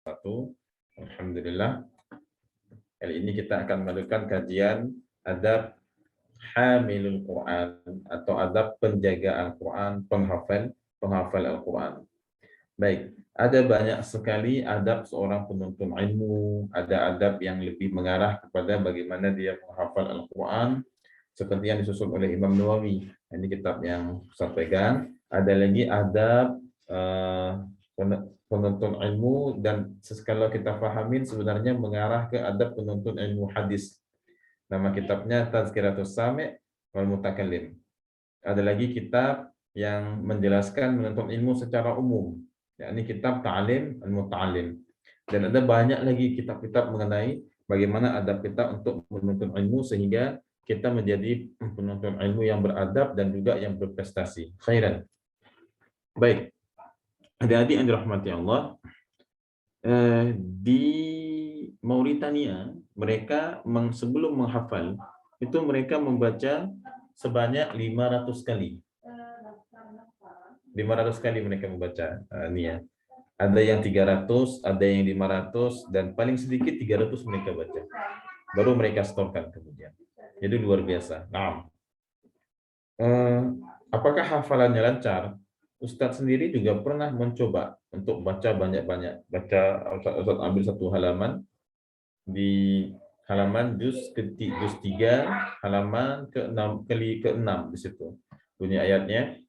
Satu, alhamdulillah. Kali ini kita akan melakukan kajian adab hamilul Quran atau adab penjaga Al-Quran, penghafal Al-Quran. Baik, ada banyak sekali adab seorang penuntut ilmu, ada adab yang lebih mengarah kepada bagaimana dia menghafal Al-Quran, seperti yang disusun oleh Imam Nawawi. Ini kitab yang saya pegang. Ada lagi adab penuntut ilmu, dan kalau kita pahamin sebenarnya mengarah ke adab penuntut ilmu hadis. Nama kitabnya Tazkiratus Sami' wal Mutakallim. Ada lagi kitab yang menjelaskan menuntut ilmu secara umum, yakni kitab Ta'lim al-Muta'allim. Dan ada banyak lagi kitab-kitab mengenai bagaimana adab kita untuk menuntut ilmu sehingga kita menjadi penuntut ilmu yang beradab dan juga yang berprestasi. Khairan. Baik, adik-adik yang dirahmati Allah, di Mauritania mereka sebelum menghafal itu mereka membaca sebanyak 500 kali. 500 kali mereka membaca ini ya. Ada yang 300, ada yang 500, dan paling sedikit 300 mereka baca. Baru mereka setorkan kemudian. Jadi luar biasa. Nah, apakah hafalannya lancar? Ustadz sendiri juga pernah mencoba untuk baca banyak-banyak. Ustadz ambil satu halaman, di halaman juz 3, halaman ke-6 di situ. Bunyi ayatnya,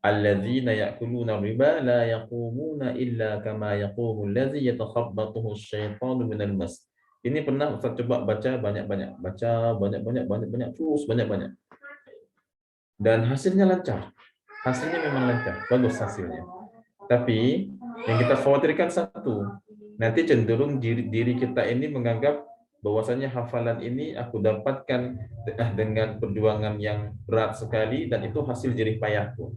alladzina ya'kuluna riba la yaqumuna illa kama yaqumu allazi yatakhabbathu asyaitanu minal mas. Ini pernah Ustaz coba baca banyak-banyak, terus banyak-banyak. Dan hasilnya lancar. Hasilnya memang lancar, bagus hasilnya. Tapi yang kita khawatirkan satu, nanti cenderung diri kita ini menganggap bahwasanya hafalan ini aku dapatkan dengan perjuangan yang berat sekali dan itu hasil jerih payahku.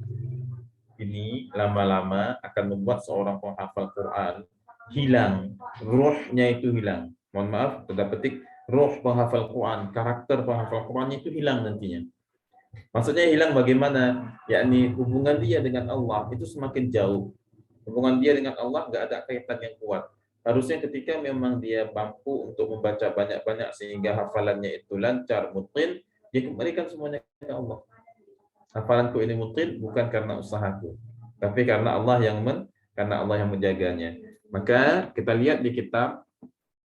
Ini lama-lama akan membuat seorang penghafal Quran hilang, ruhnya itu hilang. Mohon maaf, tanda petik, ruh penghafal Quran, karakter penghafal Qurannya itu hilang nantinya. Maksudnya hilang bagaimana? Yakni hubungan dia dengan Allah itu semakin jauh. Hubungan dia dengan Allah nggak ada kaitan yang kuat. Harusnya ketika memang dia mampu untuk membaca banyak-banyak sehingga hafalannya itu lancar, mutin, dia kembalikan semuanya ke Allah. Hafalanku ini mutin bukan karena usahaku, tapi karena Allah yang menjaganya. Maka kita lihat di kitab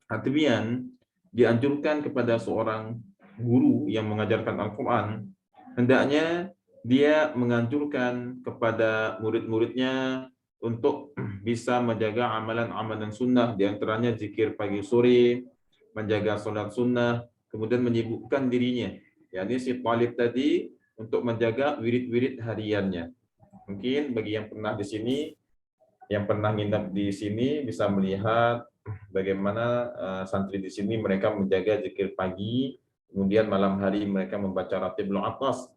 At-Tibyan dianjurkan kepada seorang guru yang mengajarkan Al-Quran, hendaknya dia menganjurkan kepada murid-muridnya untuk bisa menjaga amalan-amalan sunnah, diantaranya zikir pagi sore, menjaga sholat sunnah, kemudian menyibukkan dirinya, yakni si talib tadi untuk menjaga wirid-wirid hariannya. Mungkin bagi yang pernah di sini, yang pernah nginap di sini bisa melihat bagaimana santri di sini mereka menjaga zikir pagi, kemudian malam hari mereka membaca Ratibul Atas.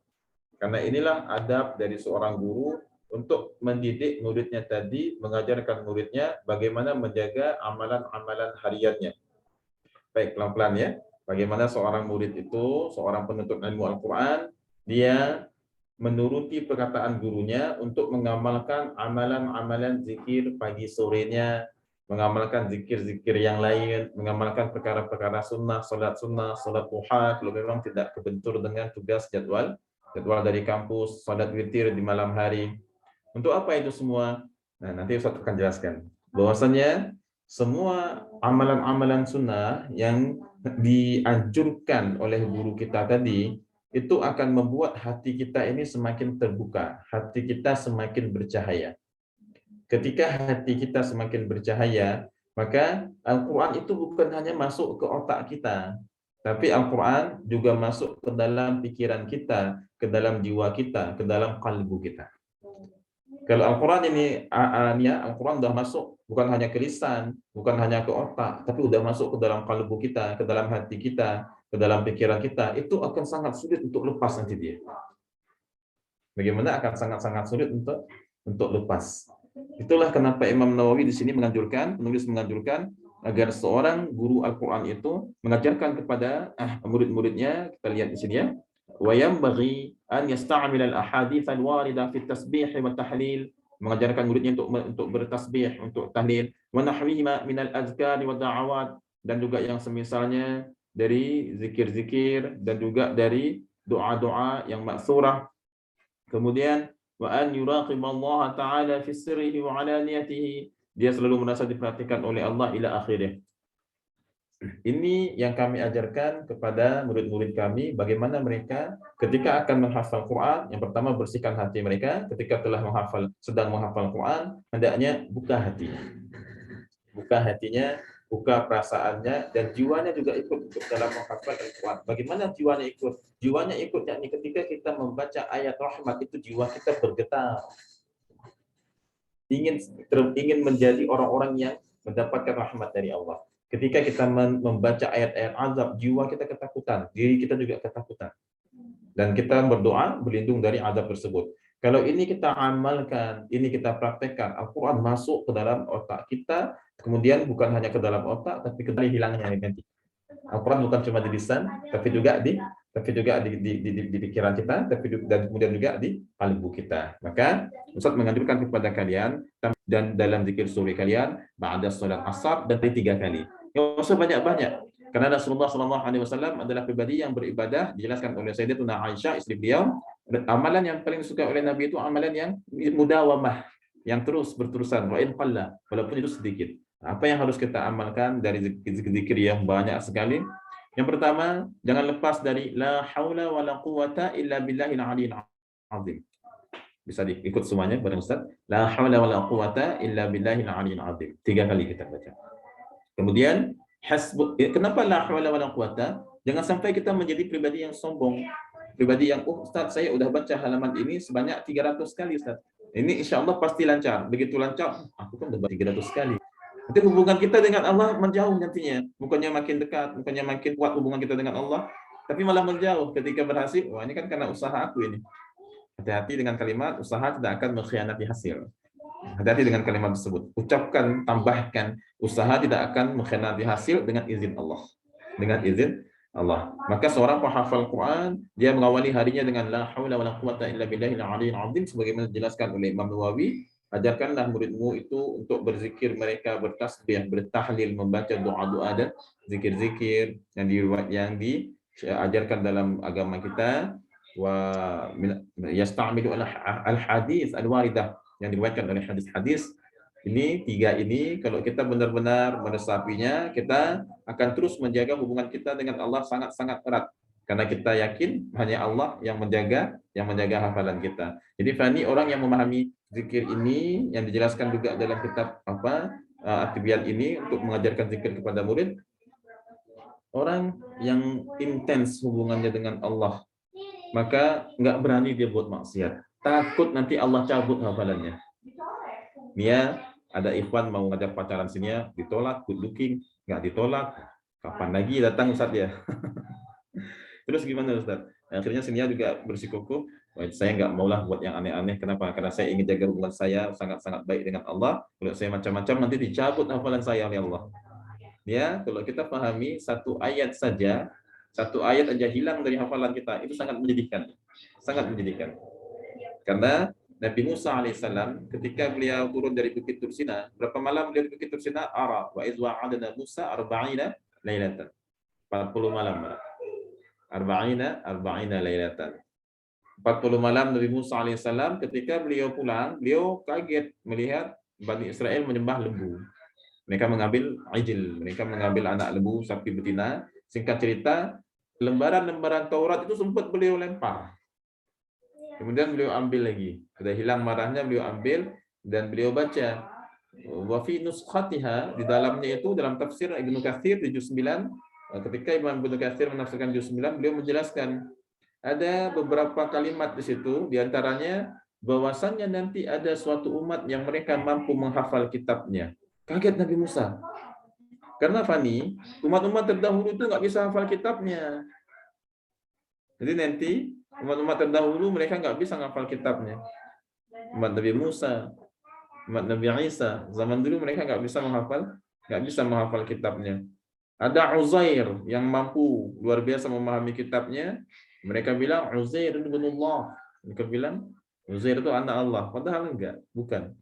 Karena inilah adab dari seorang guru untuk mendidik muridnya tadi, mengajarkan muridnya bagaimana menjaga amalan-amalan hariannya. Baik, pelan-pelan ya. Bagaimana seorang murid itu, seorang penuntut ilmu Al-Quran, dia menuruti perkataan gurunya untuk mengamalkan amalan-amalan zikir pagi sorenya, mengamalkan zikir-zikir yang lain, mengamalkan perkara-perkara sunnah, salat duha, kalau memang tidak kebentur dengan tugas jadwal dari kampus, salat witir di malam hari. Untuk apa itu semua? Nah, nanti Ustaz akan jelaskan. Bahwasanya semua amalan-amalan sunnah yang dianjurkan oleh guru kita tadi, itu akan membuat hati kita ini semakin terbuka, hati kita semakin bercahaya. Ketika hati kita semakin bercahaya, maka Al-Quran itu bukan hanya masuk ke otak kita, tapi Al-Quran juga masuk ke dalam pikiran kita, ke dalam jiwa kita, ke dalam kalbu kita. Kalau Al-Quran ini, Al-Quran sudah masuk, bukan hanya ke lisan, bukan hanya ke otak, tapi sudah masuk ke dalam kalbu kita, ke dalam hati kita, ke dalam pikiran kita, itu akan sangat sulit untuk lepas nanti dia. Bagaimana akan sangat-sangat sulit untuk lepas. Itulah kenapa Imam Nawawi di sini penulis menganjurkan agar seorang guru Al-Quran itu mengajarkan kepada murid-muridnya, kita lihat di sini ya, wa yanbaghi an yasta'mil al-ahadits al-warida fi at-tasbih wa tahlil mengajarkan muridnya untuk bertasbih, untuk tahlil, wa nahwihima minal azkar wa da'awat, dan juga yang semisalnya dari zikir-zikir dan juga dari doa-doa yang maksurah. Kemudian wa an yuraqiballaha ta'ala fi sirrihi wa alaniyatihi, dia selalu merasa diperhatikan oleh Allah ila akhirih. Ini yang kami ajarkan kepada murid-murid kami, bagaimana mereka ketika akan menghafal Quran, yang pertama bersihkan hati mereka. Ketika telah sedang menghafal Quran, hendaknya buka hatinya, buka perasaannya, dan jiwanya juga ikut dalam menghafal Al-Quran. Bagaimana jiwanya ikut? Jiwanya ikut, yakni ketika kita membaca ayat rahmat itu jiwa kita bergetar, ingin menjadi orang-orang yang mendapatkan rahmat dari Allah. Ketika kita membaca ayat-ayat azab, jiwa kita ketakutan, diri kita juga ketakutan. Dan kita berdoa berlindung dari azab tersebut. Kalau ini kita amalkan, ini kita praktekkan, Al-Quran masuk ke dalam otak kita, kemudian bukan hanya ke dalam otak, tapi ke dalam hilangnya nanti. Al-Quran bukan cuma di lisan, tapi juga di pikiran kita, dan kemudian juga di qalbu kita. Maka Ustaz menganjurkan kepada kalian dan dalam zikir sore kalian ba'da salat asar dan 3 kali. Nggak usah banyak-banyak. Karena Rasulullah SAW adalah pribadi yang beribadah, dijelaskan oleh Sayyidatuna Aisyah, istri beliau, amalan yang paling disukai oleh Nabi itu amalan yang mudawamah, yang terus berterusan, wa'in qalla, walaupun itu sedikit. Apa yang harus kita amalkan dari zikir yang banyak sekali? Yang pertama, jangan lepas dari la haula wala quwata illa billahil aliyil azim. Bisa diikut semuanya bareng Ustaz. La haula wala quwata illa billahil aliyil azim. 3 kali kita baca. Kemudian kenapa la haula wala quwata? Jangan sampai kita menjadi pribadi yang sombong. Pribadi yang, Ustaz, saya udah baca halaman ini sebanyak 300 kali, Ustaz. Ini insya Allah pasti lancar. Begitu lancar, aku kan udah baca 300 kali. Nanti hubungan kita dengan Allah menjauh nantinya. Bukannya makin dekat, bukannya makin kuat hubungan kita dengan Allah, tapi malah menjauh ketika berhasil. Wah, ini kan karena usaha aku ini. Hati-hati dengan kalimat, usaha tidak akan mengkhianati hasil. Hati-hati dengan kalimat tersebut. Ucapkan, tambahkan, usaha tidak akan mengkhianati hasil dengan izin Allah. Dengan izin Allah. Maka seorang penghafal Quran, dia mengawali harinya dengan la haula wala quwata illa billahil aliyil azim, sebagaimana dijelaskan oleh Imam Nawawi. Ajarkanlah muridmu itu untuk berzikir mereka, bertasbih, bertahlil, membaca doa-doa dan zikir-zikir yang diajarkan dalam agama kita. Wa yasta'milu al-hadis al-waridah, yang diriwayatkan oleh hadis-hadis. Ini 3 ini, kalau kita benar-benar meresapinya, kita akan terus menjaga hubungan kita dengan Allah sangat-sangat erat. Karena kita yakin hanya Allah yang menjaga hafalan kita. Jadi Fani, orang yang memahami zikir ini, yang dijelaskan juga dalam kitab At-Tibyan ini untuk mengajarkan zikir kepada murid, orang yang intens hubungannya dengan Allah, maka nggak berani dia buat maksiat. Takut nanti Allah cabut hafalannya. Dia ada ikhwan mau ngajak pacaran sini, ditolak, good looking, nggak ditolak. Kapan lagi datang Ustaz ya? Terus gimana Ustaz? Akhirnya sini juga bersikukuh, saya nggak maulah buat yang aneh-aneh. Kenapa? Karena saya ingin jaga hubungan saya sangat-sangat baik dengan Allah. Kalau saya macam-macam nanti dicabut hafalan saya oleh Allah. Ya, kalau kita pahami satu ayat aja hilang dari hafalan kita, itu sangat menyedihkan. Sangat menyedihkan. Karena Nabi Musa alaihissalam ketika beliau turun dari Bukit Tursina, berapa malam beliau di Bukit Tursina? Wa iz wa'adna Musa 40 lailatan. 40 malam. 40 lailatan. 40 malam Nabi Musa alaihissalam, ketika beliau pulang, beliau kaget melihat Bani Israel menyembah lembu. Mereka mengambil ijil, mereka mengambil anak lembu, sapi betina. Singkat cerita, lembaran-lembaran Taurat itu sempat beliau lempar. Kemudian beliau ambil lagi. Sudah hilang marahnya, beliau ambil dan beliau baca. Wa fi nuskhatiha, di dalamnya itu dalam tafsir Ibnu Katsir di juz 9, ketika Imam Ibnu Katsir menafsirkan juz 9, beliau menjelaskan ada beberapa kalimat di situ, di antaranya bahwasannya nanti ada suatu umat yang mereka mampu menghafal kitabnya. Kaget Nabi Musa. Karena Fani, umat-umat terdahulu itu nggak bisa hafal kitabnya. Jadi nanti umat-umat terdahulu mereka nggak bisa menghafal kitabnya. Umat Nabi Musa, umat Nabi Isa, zaman dulu mereka nggak bisa menghafal kitabnya. Ada Uzair yang mampu luar biasa memahami kitabnya. Mereka bilang Uzair ibn Allah. Mereka bilang Uzair itu anak Allah, padahal enggak, bukan.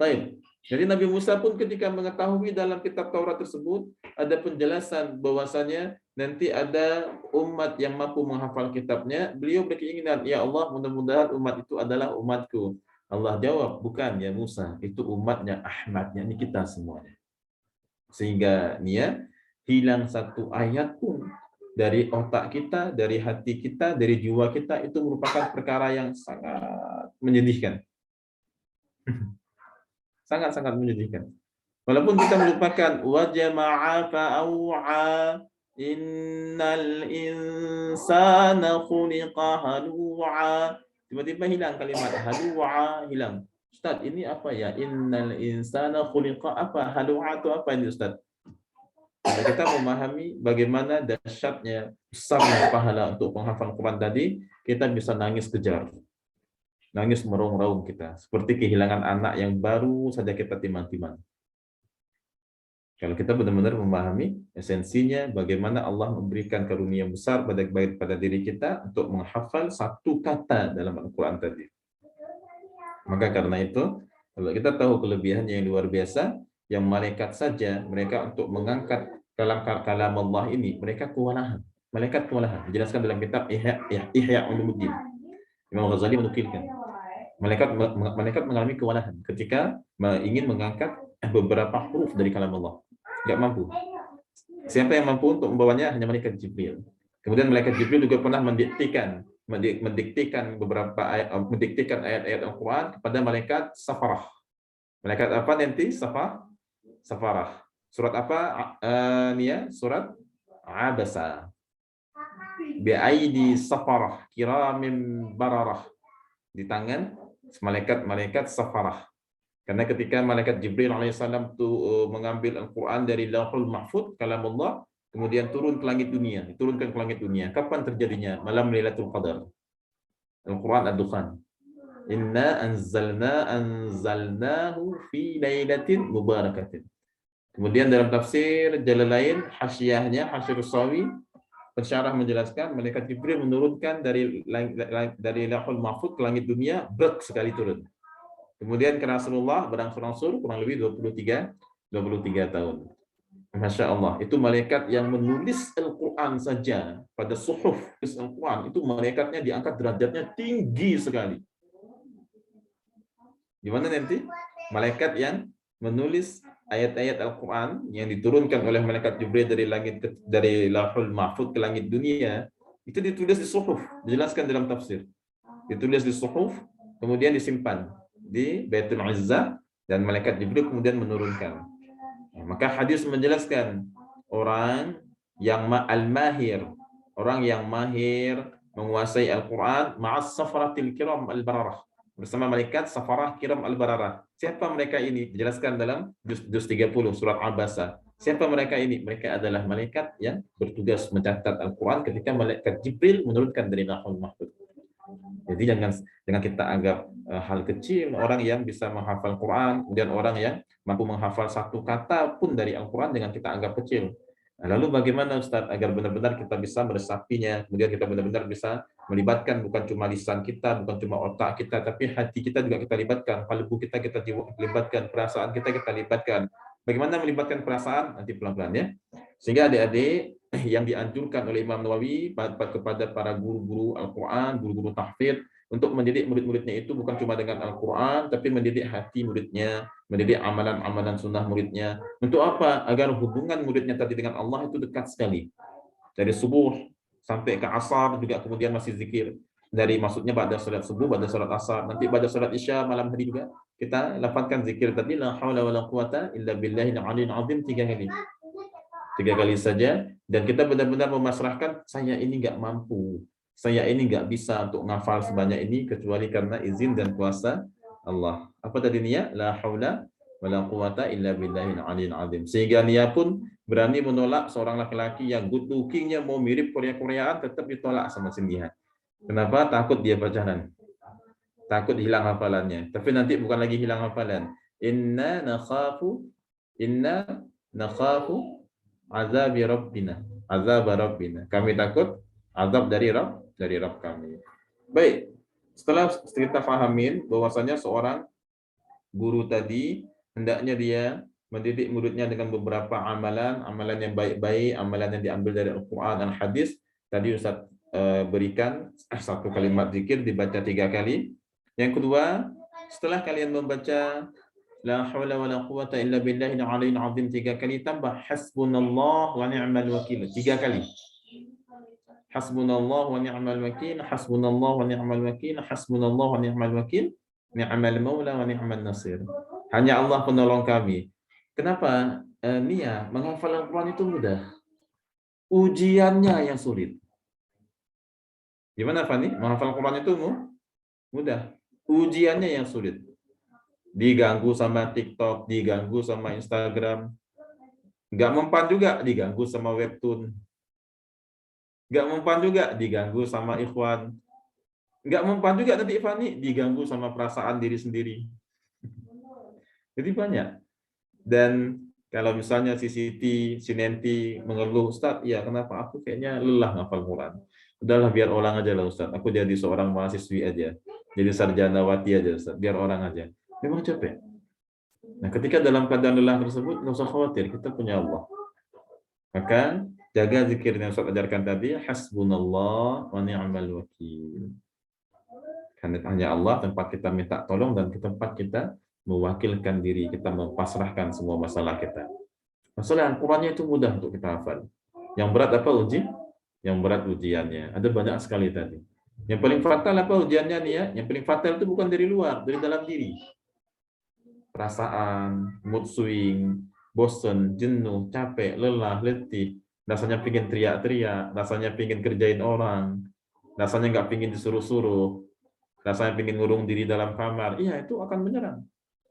Baik. Jadi Nabi Musa pun ketika mengetahui dalam kitab Taurat tersebut ada penjelasan bahwasanya nanti ada umat yang mampu menghafal kitabnya, beliau berkeinginan, ya Allah, mudah-mudahan umat itu adalah umatku. Allah jawab, bukan ya Musa, itu umatnya Ahmad, ini kita semuanya. Sehingga nia hilang satu ayat pun dari otak kita, dari hati kita, dari jiwa kita, itu merupakan perkara yang sangat menyedihkan. Sangat-sangat menyedihkan. Walaupun kita melupakan wa jama'a fa'au'a innal insana khuliqa halu'a. Tiba-tiba hilang kalimat halu'a, hilang. Ustaz, ini apa ya? Innal insana khuliqa apa? Halu'a itu apa ini Ustaz? Kalau kita memahami bagaimana dahsyatnya, besarnya pahala untuk penghafal Quran tadi, kita bisa nangis kejar. Nangis merong-rong kita, seperti kehilangan anak yang baru saja kita timang-timang. Kalau kita benar-benar memahami esensinya, bagaimana Allah memberikan karunia besar pada diri kita untuk menghafal satu kata dalam Al-Quran tadi. Maka karena itu, kalau kita tahu kelebihannya yang luar biasa, yang malaikat saja, mereka untuk mengangkat kalam Allah ini, mereka kewalahan. Malaikat kewalahan. Dijelaskan dalam kitab Ihya Ulumuddin. Imam Ghazali menukilkan. Malaikat mengalami kewalahan ketika ingin mengangkat beberapa huruf dari kalam Allah. Nggak mampu. Siapa yang mampu untuk membawanya? Hanya malaikat Jibril. Kemudian malaikat Jibril juga pernah mendiktikan beberapa ayat-ayat Al-Quran kepada malaikat Safarah. Malaikat apa nanti? Safarah. Surat apa? Surat Abasa. Bi'aidi Safarah kiramim bararah. Di tangan malaikat Safarah. Karena ketika malaikat Jibril alaihissalam itu mengambil Al-Quran dari Lauhul Mahfuz, kalam Allah, kemudian turun ke langit dunia, diturunkan ke langit dunia. Kapan terjadinya? Malam Lailatul Qadar. Al-Quran Ad-Dukhan. Inna anzalnahu fi lailatin mubarakatin. Kemudian dalam tafsir Jalalain, Hasyiyahnya, Hasyirus Sawi, pensyarah menjelaskan malaikat Jibril menurunkan dari Lauhul Mahfuz ke langit dunia, brek sekali turun. Kemudian ke Rasulullah berangsur-angsur kurang lebih 23 tahun. Masya Allah, itu malaikat yang menulis Al-Quran saja pada suhuf Al-Quran, itu malaikatnya diangkat derajatnya tinggi sekali. Di mana nanti? Malaikat yang menulis ayat-ayat Al-Quran yang diturunkan oleh malaikat Jibril dari Lauhul Mahfuz ke langit dunia, itu ditulis di suhuf, dijelaskan dalam tafsir. Ditulis di suhuf, kemudian disimpan di Baitul Izzah, dan malaikat Jibril kemudian menurunkan. Maka hadis menjelaskan orang yang al-mahir, orang yang mahir menguasai Al-Quran ma'as safaratil kiram al-bararah, bersama malaikat safarah kiram al-bararah. Siapa mereka ini? Dijelaskan dalam juz 30 surat Abasa. Siapa mereka ini? Mereka adalah malaikat yang bertugas mencatat Al-Quran ketika malaikat Jibril menurunkan dari Lauhul Mahfuz. Jadi jangan kita anggap hal kecil orang yang bisa menghafal Quran, kemudian orang yang mampu menghafal satu kata pun dari Al-Quran dengan kita anggap kecil. Nah, lalu bagaimana Ustaz agar benar-benar kita bisa meresapinya, kemudian kita benar-benar bisa melibatkan bukan cuma lisan kita, bukan cuma otak kita, tapi hati kita juga kita libatkan, kalbu kita libatkan, perasaan kita libatkan. Bagaimana melibatkan perasaan? Nanti pelan-pelan ya. Sehingga adik-adik yang dianjurkan oleh Imam Nawawi kepada para guru-guru Al-Quran, guru-guru tahfidz, untuk mendidik murid-muridnya itu bukan cuma dengan Al-Quran, tapi mendidik hati muridnya, mendidik amalan-amalan sunnah muridnya. Untuk apa? Agar hubungan muridnya tadi dengan Allah itu dekat sekali. Dari subuh sampai ke asar juga kemudian masih zikir. Maksudnya pada salat subuh, pada salat asar, nanti pada salat isya malam hari juga kita lafazkan zikir tadi, la haula wala quwata illa billahil aliyyil azim 3 kali. 3 kali saja, dan kita benar-benar memasrahkan, saya ini nggak mampu, saya ini nggak bisa untuk ngafal sebanyak ini kecuali karena izin dan kuasa Allah. Apa tadi niat? La haula wala quwata illa billahil aliyyil azim. Sehingga Nia pun berani menolak seorang laki-laki yang good looking-nya mau mirip Korea-Koreaan, tetap ditolak sama Sindihan. Kenapa? Takut dia pacaran. Takut hilang hafalannya. Tapi nanti bukan lagi hilang hafalan. Inna nakhafu azabi rabbina. Azab rabbina. Kami takut azab dari Rabb kami. Baik. Setelah kita pahamin bahwasanya seorang guru tadi hendaknya dia mendidik muridnya dengan beberapa amalan yang baik-baik, amalan yang diambil dari Al-Quran dan hadis. Tadi Ustaz berikan satu kalimat zikir dibaca 3 kali. Yang kedua, setelah kalian membaca la haula wala quwata illa billahil aliyil azim 3 kali, tambah hasbunallah wa ni'mal wakil 3 kali. Hasbunallah wa ni'mal wakil, hasbunallah wa ni'mal wakil, hasbunallah wa ni'mal wakil, ni'mal maula wa ni'mal nasir. Hanya Allah penolong kami. Kenapa? Nia, menghafal Al-Quran itu mudah. Ujiannya yang sulit. Gimana Fani? Menghafal Al-Quran itu mudah. Ujiannya yang sulit. Diganggu sama TikTok, diganggu sama Instagram. Nggak mempan juga diganggu sama webtoon. Nggak mempan juga diganggu sama ikhwan. Nggak mempan juga nanti Fani diganggu sama perasaan diri sendiri. Jadi banyak. Dan kalau misalnya si Siti, si Nenti mengeluh, Ustaz, ya kenapa aku kayaknya lelah ngafal Quran. Udahlah biar orang aja lah Ustaz. Aku jadi seorang mahasiswi aja. Jadi sarjanawati aja Ustaz. Biar orang aja. Memang capek. Nah ketika dalam keadaan lelah tersebut, nggak usah khawatir. Kita punya Allah. Maka jaga zikir yang Ustaz ajarkan tadi. Hasbunallah wa ni'mal wakil. Karena hanya Allah tempat kita minta tolong dan tempat kita mewakilkan diri, kita mempasrahkan semua masalah kita. Masalah Al-Qurannya itu mudah untuk kita hafal. Yang berat apa Yang berat ujiannya. Ada banyak sekali tadi. Yang paling fatal apa ujiannya nih ya? Yang paling fatal itu bukan dari luar, dari dalam diri. Perasaan, mood swing, bosen, jenuh, capek, lelah, letih. Rasanya pingin teriak-teriak, rasanya pingin kerjain orang, rasanya nggak pingin disuruh-suruh, rasanya pingin ngurung diri dalam kamar. Iya, itu akan menyerang.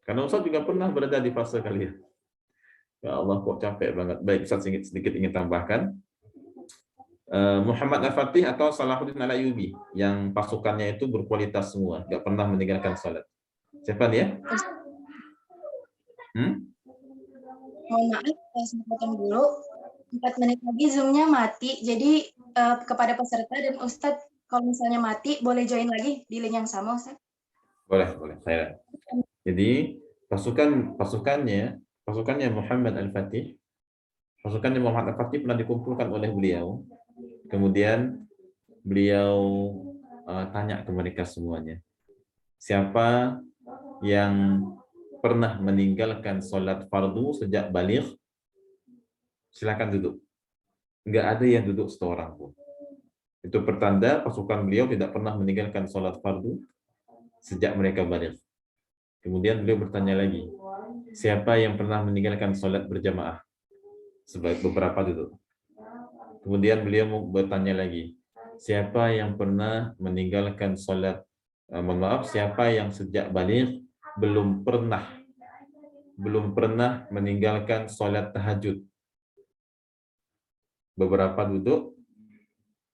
Karena Ustaz juga pernah berada di fase kalian. Ya Allah, kok capek banget. Baik, Ustaz sedikit ingin tambahkan. Muhammad Al-Fatih atau Salahuddin Al-Ayyubi yang pasukannya itu berkualitas semua, nggak pernah meninggalkan salat. Siapa dia? Mohon maaf, saya potong dulu. 4 menit lagi Zoom-nya mati. Jadi kepada peserta dan Ustadz, kalau misalnya mati, boleh join lagi di link yang sama, Ustadz? Boleh. Saya. Jadi pasukannya Muhammad Al-Fatih, Muhammad Al-Fatih pernah dikumpulkan oleh beliau. Kemudian beliau tanya ke mereka semuanya, siapa yang pernah meninggalkan sholat fardu sejak baligh, silakan duduk. Nggak ada yang duduk seorang pun. Itu pertanda pasukan beliau tidak pernah meninggalkan sholat fardu sejak mereka baligh. Kemudian beliau bertanya lagi, siapa yang pernah meninggalkan sholat berjamaah? Sebaik beberapa duduk. Kemudian beliau bertanya lagi, siapa yang pernah meninggalkan sholat, siapa yang sejak baligh belum pernah meninggalkan sholat tahajud? Beberapa duduk,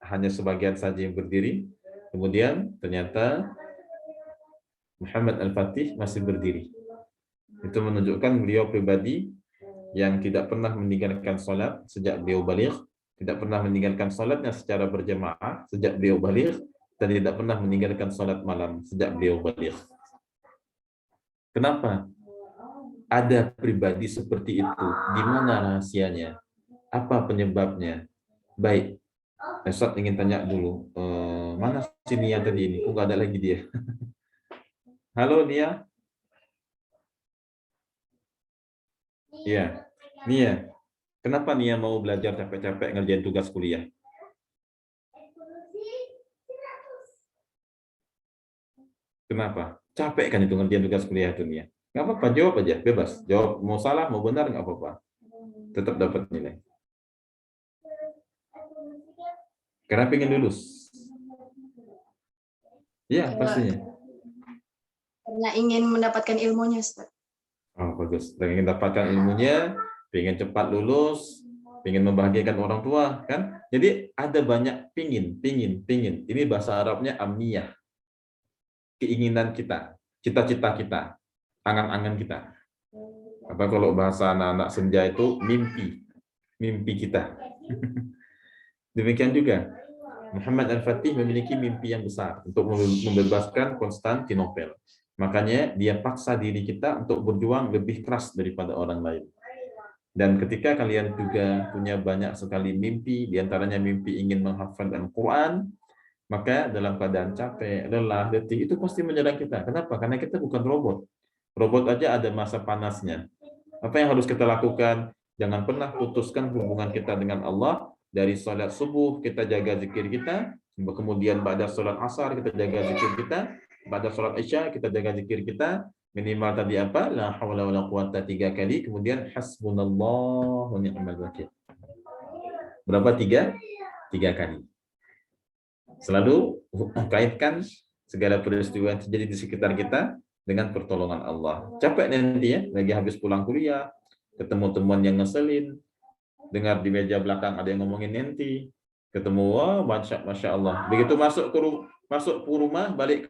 hanya sebagian saja yang berdiri. Kemudian ternyata Muhammad Al-Fatih masih berdiri. Itu menunjukkan beliau pribadi yang tidak pernah meninggalkan sholat sejak beliau baligh, tidak pernah meninggalkan sholatnya secara berjamaah sejak beliau baligh, dan tidak pernah meninggalkan sholat malam sejak beliau baligh. Kenapa? Ada pribadi seperti itu. Di mana rahasianya? Apa penyebabnya? Baik, Ustaz ingin tanya dulu, mana si Nia tadi ini? Kok nggak ada lagi dia? Halo Nia? Iya, Nia. Kenapa Nia mau belajar capek-capek ngerjain tugas kuliah? Kenapa? Capek kan itu ngerjain tugas kuliah itu Nia? Nggak apa-apa, jawab aja, bebas. Jawab, mau salah, mau benar, nggak apa-apa. Tetap dapat nilai. Karena pengen lulus. Iya, pastinya. Karena ingin mendapatkan ilmunya, Ustaz. Oh, bagus. Dan ingin dapatkan ilmunya, pengen cepat lulus, pengen membahagiakan orang tua, kan? Jadi ada banyak pingin. Ini bahasa Arabnya amniyah. Keinginan kita, cita-cita kita, angan-angan kita. Apa kalau bahasa anak-anak senja itu mimpi kita. Demikian juga Muhammad Al-Fatih memiliki mimpi yang besar untuk membebaskan Konstantinopel. Makanya dia paksa diri kita untuk berjuang lebih keras daripada orang lain. Dan ketika kalian juga punya banyak sekali mimpi, diantaranya mimpi ingin menghafal Al-Quran, maka dalam keadaan capek, lelah, letih, itu pasti menyerang kita. Kenapa? Karena kita bukan robot. Robot aja ada masa panasnya. Apa yang harus kita lakukan? Jangan pernah putuskan hubungan kita dengan Allah. Dari salat subuh kita jaga zikir kita, kemudian pada salat asar kita jaga zikir kita, pada salat isya kita jaga zikir kita, minimal tadi apa? La haula wala quwata 3 kali, kemudian hasbunallah wa ni'mal wakil. Berapa 3? 3 kali. Selalu kaitkan segala peristiwa yang terjadi di sekitar kita dengan pertolongan Allah. Capek nanti ya, lagi habis pulang kuliah, ketemu teman yang ngeselin, dengar di meja belakang ada yang ngomongin nanti, ketemu wah masya Allah. Begitu masuk ke rumah, balik